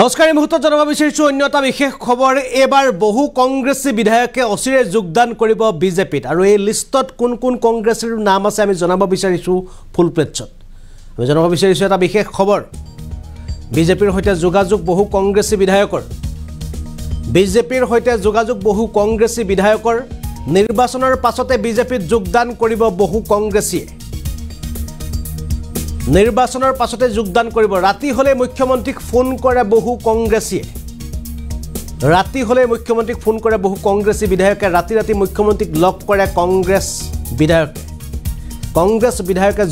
নমস্কাৰ এই মুহূৰ্তত জনাব বিচাৰিছোঁ অন্য এটা বিশেষ খবৰ। এবাৰ বহু কংগ্ৰেছী বিধায়কে অচিৰে যোগদান কৰিব বিজেপিত আৰু এই লিষ্টত কোন কোন কংগ্ৰেছীৰ নাম আছে আমি জনাব বিচাৰিছোঁ ফুল প্লেটছত। আমি জনাব বিচাৰিছোঁ এটা বিশেষ খবৰ। বিজেপিৰ সৈতে যোগাযোগ বহু কংগ্ৰেছী বিধায়কৰ। বিজেপিৰ সৈতে যোগাযোগ বহু কংগ্ৰেছী বিধায়কৰ। নিৰ্বাচনৰ পাছতে বিজেপিত যোগদান কৰিব বহু কংগ্ৰেছীয়ে। নিৰ্বাচনৰ পাছতে যোগদান কৰিব। ৰাতি হলে মুখ্যমন্ত্ৰীক ফোন কৰে বহু কংগ্ৰেছীয়ে। ৰাতি হলে মুখ্যমন্ত্ৰীক ফোন কৰে বহু কংগ্ৰেছী বিধায়কে। ৰাতি ৰাতি মুখ্যমন্ত্ৰীক লগ কৰে কংগ্ৰেছ বিধায়কে। কংগ্ৰেছ বিধায়কে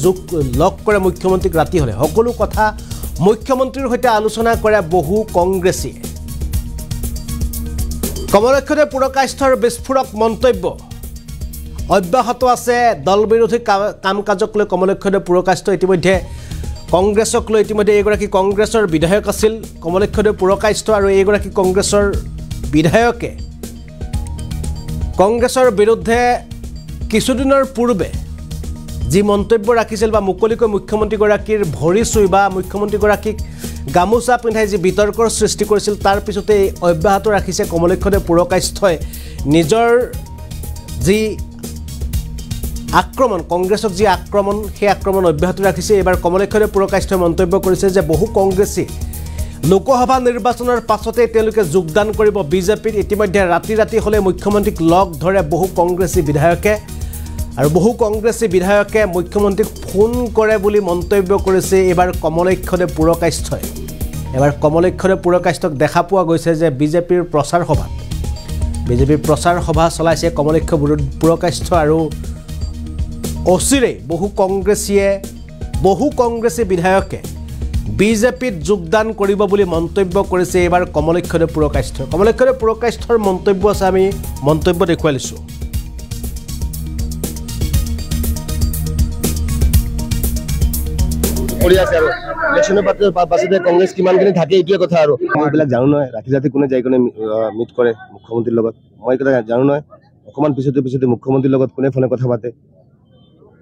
লগ কৰে মুখ্যমন্ত্ৰীক ৰাতি হলে। সকলো কথা মুখ্যমন্ত্ৰীৰ সৈতে আলোচনা কৰে বহু কংগ্ৰেছীয়ে। কমলক্ষতে পুৰকাষ্ঠৰ বিস্ফোৰক মন্তব্য অব্যাহত আছে। দল বিৰোধী কাম কাজক লৈ কমলক্ষতে পুৰকাষ্ঠ ইতিমধ্যে কংগ্ৰেছক লৈ ইতিমধ্যে এইগৰাকী কংগ্ৰেছৰ বিধায়ক আছিল কমলক্ষতে পুৰকাষ্ঠ আৰু এইগৰাকী কংগ্ৰেছৰ বিধায়কে কংগ্ৰেছৰ বিৰুদ্ধে কিছুদিনৰ পূৰ্বে যি মন্তব্য ৰাখিছিল বা মুকলিকৈ মুখ্যমন্ত্ৰীগৰাকীৰ ভৰি চুই বা মুখ্যমন্ত্ৰীগৰাকীক গামোচা পিন্ধাই যি বিতৰ্কৰ সৃষ্টি কৰিছিল তাৰ পিছতে অব্যাহত ৰাখিছে কমলক্ষতে পুৰকাষ্ঠই নিজৰ যি আক্ৰমণ কংগ্ৰেছক যি আক্ৰমণ সেই আক্ৰমণ অব্যাহত ৰাখিছে। এবাৰ কমলক্ষতে পুৰকাষ্ঠই মন্তব্য কৰিছে যে বহু কংগ্ৰেছী লোকসভা নিৰ্বাচনৰ পাছতে তেওঁলোকে যোগদান কৰিব বিজেপিত। ইতিমধ্যে ৰাতি ৰাতি হলে মুখ্যমন্ত্ৰীক লগ ধৰে বহু কংগ্ৰেছী বিধায়কে আৰু বহু কংগ্ৰেছী বিধায়কে মুখ্যমন্ত্ৰীক ফোন কৰে বুলি মন্তব্য কৰিছে এবাৰ কমলক্ষতে পুৰকাষ্ঠই। এবাৰ কমলক্ষতে পুৰকাষ্ঠক দেখা পোৱা গৈছে যে বিজেপিৰ প্ৰচাৰ সভা চলাইছে কমলক্ষ পুৰকাষ্ঠ আৰু অচিৰে বহু কংগ্ৰেছী বিধায়কে বিজেপিত যোগদান কৰিব বুলি মন্তব্য কৰিছে এবাৰ কমলক্ষতে পুৰকাষ্ঠই। কমলক্ষতে পুৰকাষ্ঠৰ মন্তব্য আছে, আমি মন্তব্য দেখুৱাই লৈছোঁ। কংগ্ৰেছ কিমানখিনি থাকে এইটোৱে কথা আৰু এইবিলাক জানো নহয়। ৰাতি ৰাতি কোনে যাই কোনে মিট কৰে মুখ্যমন্ত্ৰীৰ লগত মই কথা জানো নহয়। অকণমান পিছতে মুখ্যমন্ত্ৰীৰ লগত কোনে ফোনে কথা পাতে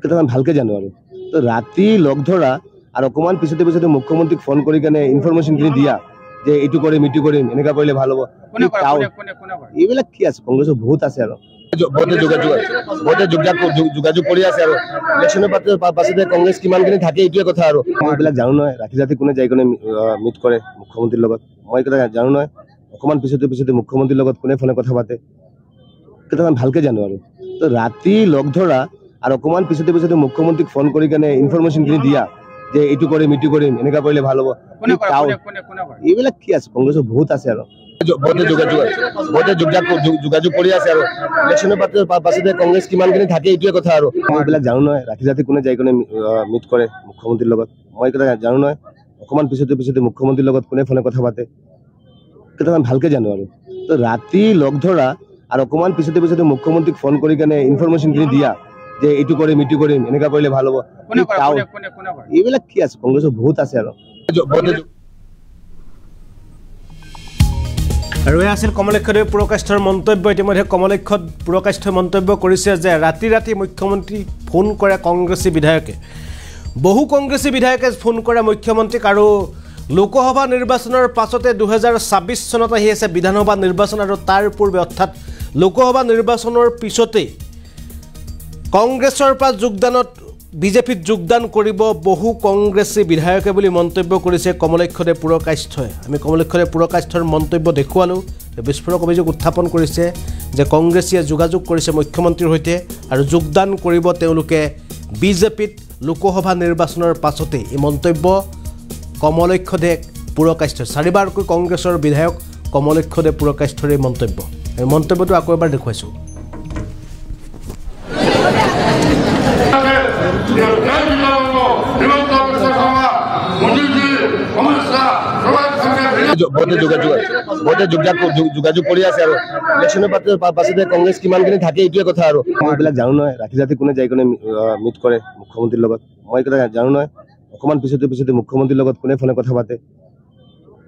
কেইটামান ভালকে জানো আৰু তো ৰাতি লগ ধৰা আৰু অকণমান পিছতে মুখ্যমন্ত্ৰীক ফোন কৰি কেনে ইনফৰমেশ্যনখিনি দিয়া যে এইটো কৰিম এইটো কৰিম এনেকুৱা কৰিলে ভাল হ'ব। এইবিলাক কি আছে কংগ্ৰেছৰ বহুত আছে আৰু যোগাযোগ কৰি আছে আৰু ইলেকশ্যনৰ পাছতে কংগ্ৰেছ কিমানখিনি থাকে এইটোৱে কথা আৰু এইবিলাক জানো নহয়। ৰাতি ৰাতি কোনে যাই কোনে মিট কৰে মুখ্যমন্ত্ৰীৰ লগত মই কথা জানো নহয়। অকণমান পিছতে মুখ্যমন্ত্ৰীৰ লগত কোনে ফোনে কথা পাতে কেইটামান ভালকে জানো আৰু তো ৰাতি লগ ধৰা আৰু অকণমান পিছতে মুখ্যমন্ত্ৰীক ফোন কৰি কেনে ইনফৰমেশ্যনখিনি দিয়া যে এইটো কৰিম এইটো কৰিম এনেকুৱা কৰিলে ভাল হ'ব। এইবিলাক কি আছে কংগ্ৰেছৰ বহুত আছে আৰু যোগাযোগ কৰি আছে আৰু ইলেকশ্যনৰ পাছতে কংগ্ৰেছ কিমানখিনি থাকে এইটোৱে কথা আৰু এইবিলাক জানো নহয়। ৰাতি ৰাতি কোনে যাই কোনে মিট কৰে মুখ্যমন্ত্ৰীৰ লগত মই কথা জানো নহয়। অকণমান পিছতে মুখ্যমন্ত্ৰীৰ লগত কোনে ফোনে কথা পাতে কেইটামান ভালকে জানো আৰু তো ৰাতি লগ ধৰা আৰু অকণমান পিছতে মুখ্যমন্ত্ৰীক ফোন কৰি কেনে ইনফৰমেশ্যনখিনি দিয়া যে এইটো কৰিম এইটো কৰিম এনেকুৱা কৰিলে ভাল হ'ব। এইবিলাক কি আছে কংগ্ৰেছৰ বহুত আছে আৰু এয়া আছিল কমলক্ষতে পুৰকাষ্ঠৰ মন্তব্য। ইতিমধ্যে কমলক্ষত পুৰকাষ্ঠই মন্তব্য কৰিছে যে ৰাতি ৰাতি মুখ্যমন্ত্ৰীক ফোন কৰে কংগ্ৰেছী বিধায়কে। বহু কংগ্ৰেছী বিধায়কে ফোন কৰে মুখ্যমন্ত্ৰীক আৰু লোকসভা নিৰ্বাচনৰ পাছতে 2026 চনত আহি আছে বিধানসভা নিৰ্বাচন আৰু তাৰ পূৰ্বে অৰ্থাৎ লোকসভা নিৰ্বাচনৰ পিছতেই কংগ্ৰেছৰ পৰা বিজেপিত যোগদান কৰিব বহু কংগ্ৰেছী বিধায়কে বুলি মন্তব্য কৰিছে কমলক্ষতে পুৰকাষ্ঠই। আমি কমলক্ষতে পুৰকাষ্ঠৰ মন্তব্য দেখুৱালোঁ। বিস্ফোৰক অভিযোগ উত্থাপন কৰিছে যে কংগ্ৰেছীয়ে যোগাযোগ কৰিছে মুখ্যমন্ত্ৰীৰ সৈতে আৰু যোগদান কৰিব তেওঁলোকে বিজেপিত লোকসভা নিৰ্বাচনৰ পাছতেই। এই মন্তব্য কমলক্ষতে পুৰকাষ্ঠই। চাৰিবাৰকৈ কংগ্ৰেছৰ বিধায়ক কমলক্ষতে পুৰকাষ্ঠৰ এই মন্তব্য। এই মন্তব্যটো আকৌ এবাৰ দেখুৱাইছোঁ। যোগাযোগ কৰি আছে আৰু ইলেকশ্যনৰ পাছতে কংগ্ৰেছ কিমানখিনি থাকে এইটোৱে কথা আৰু এইবিলাক জানো নহয়। ৰাতি ৰাতি কোনে যাই কোনে মিট কৰে মুখ্যমন্ত্ৰীৰ লগত মই কথা জানো নহয়। অকণমান পিছতে মুখ্যমন্ত্ৰীৰ লগত কোনে ফোনে কথা পাতে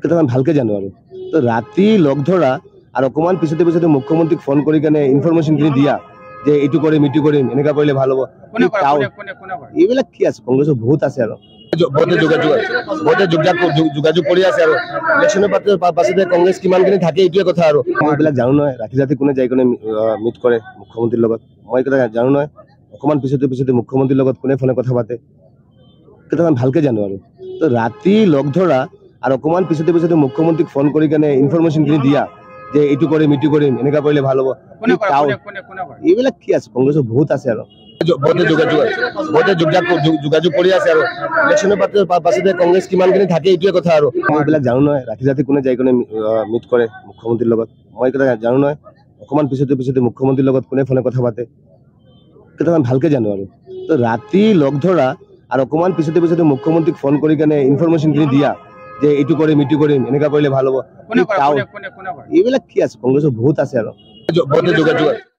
কেইটামান ভালকে জানো আৰু তো ৰাতি লগ ধৰা আৰু অকণমান পিছতে মুখ্যমন্ত্ৰীক ফোন কৰি কেনে ইনফৰমেশ্যনখিনি দিয়া যে এইটো কৰিম এইটো কৰিম এনেকুৱা কৰিলে ভাল হ'ব। এইবিলাক কি আছে কংগ্ৰেছৰ বহুত আছে আৰু বহুতে যোগাযোগ কৰি আছে আৰু ইলেকশ্যনৰ পাছতে কংগ্ৰেছ কিমানখিনি থাকে এইটোৱে কথা আৰু এইবিলাক জানো নহয় ৰাতি ৰাতি কোনে যাই কিনে মিট কৰে মুখ্যমন্ত্ৰীৰ লগত মই এই কথা জানো নহয় অকণমান পিছতে মুখ্যমন্ত্ৰীৰ লগত কোনে ফোনে কথা পাতে কেইটামান ভালকে জানো আৰু তো ৰাতি লগ ধৰা আৰু অকণমান পিছতে মুখ্যমন্ত্ৰীক ফোন কৰি কেনে ইনফৰমেশ্যনখিনি দিয়া যে এইটো কৰিম এইটো কৰিম এনেকুৱা কৰিলে ভাল হ'ব এইবিলাক কি আছে কংগ্ৰেছৰ বহুত আছে আৰু বহুতে যোগাযোগ কৰি আছে আৰু ইলেকশ্যনৰ পাছতে কংগ্ৰেছ কিমানখিনি থাকে এইটোৱে কথা আৰু এইবিলাক জানো নহয় ৰাতি ৰাতি কোনে যাই কিনে মিট কৰে মুখ্যমন্ত্ৰীৰ লগত মই এই কথা জানো নহয় অকণমান পিছতে মুখ্যমন্ত্ৰীৰ লগত কোনে ফোনে কথা পাতে কেইটামান ভালকে জানো আৰু তো ৰাতি লগ ধৰা আৰু অকণমান পিছতে মুখ্যমন্ত্ৰীক ফোন কৰি কেনে ইনফৰমেশ্যনখিনি দিয়া যে এইটো কৰিম এইটো কৰিম এনেকুৱা কৰিলে ভাল হ'ব এইবিলাক কি আছে কংগ্ৰেছৰ বহুত আছে আৰু বহুতে যোগাযোগ